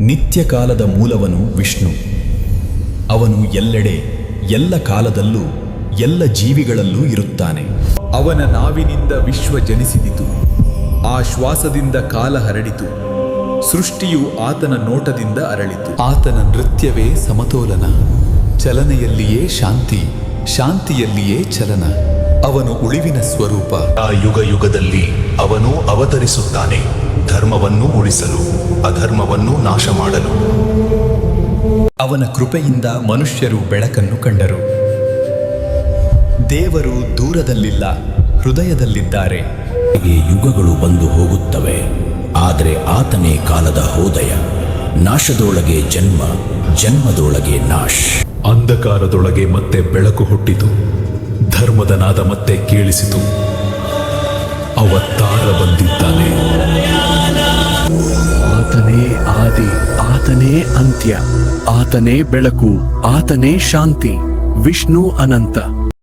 ನಿತ್ಯಕಾಲದ ಮೂಲವನು ವಿಷ್ಣು. ಅವನು ಎಲ್ಲೆಡೆ ಎಲ್ಲ ಕಾಲದಲ್ಲೂ ಎಲ್ಲ ಜೀವಿಗಳಲ್ಲೂ ಇರುತ್ತಾನೆ. ಅವನ ನಾವಿನಿಂದ ವಿಶ್ವ ಜನಿಸಿದಿತು, ಆ ಶ್ವಾಸದಿಂದ ಕಾಲ ಹರಡಿತು, ಸೃಷ್ಟಿಯು ಆತನ ನೋಟದಿಂದ ಅರಳಿತು. ಆತನ ನೃತ್ಯವೇ ಸಮತೋಲನ, ಚಲನೆಯಲ್ಲಿಯೇ ಶಾಂತಿ, ಶಾಂತಿಯಲ್ಲಿಯೇ ಚಲನ. ಅವನು ಉಳಿವಿನ ಸ್ವರೂಪ. ಆ ಯುಗ ಯುಗದಲ್ಲಿ ಅವನು ಅವತರಿಸುತ್ತಾನೆ, ಧರ್ಮವನ್ನು ಉಳಿಸಲು, ಅಧರ್ಮವನ್ನು ನಾಶ ಮಾಡಲು. ಅವನ ಕೃಪೆಯಿಂದ ಮನುಷ್ಯರು ಬೆಳಕನ್ನು ಕಂಡರು. ದೇವರು ದೂರದಲ್ಲಿಲ್ಲ, ಹೃದಯದಲ್ಲಿದ್ದಾರೆ. ಯುಗಗಳು ಬಂದು ಹೋಗುತ್ತವೆ, ಆದರೆ ಆತನೇ ಕಾಲದ ಹೋದಯ. ನಾಶದೊಳಗೆ ಜನ್ಮ, ಜನ್ಮದೊಳಗೆ ನಾಶ್. ಅಂಧಕಾರದೊಳಗೆ ಮತ್ತೆ ಬೆಳಕು ಹುಟ್ಟಿತು, ಧರ್ಮದ ನಾದ ಮತ್ತೆ ಕೇಳಿಸಿತು. ಅವತಾರ ಬಂದಿದ್ದಾನೆ. ಆತನೇ ಆದಿ, ಆತನೇ ಅಂತ್ಯ, ಆತನೇ ಬೆಳಕು, ಆತನೇ ಶಾಂತಿ. ವಿಷ್ಣು ಅನಂತ.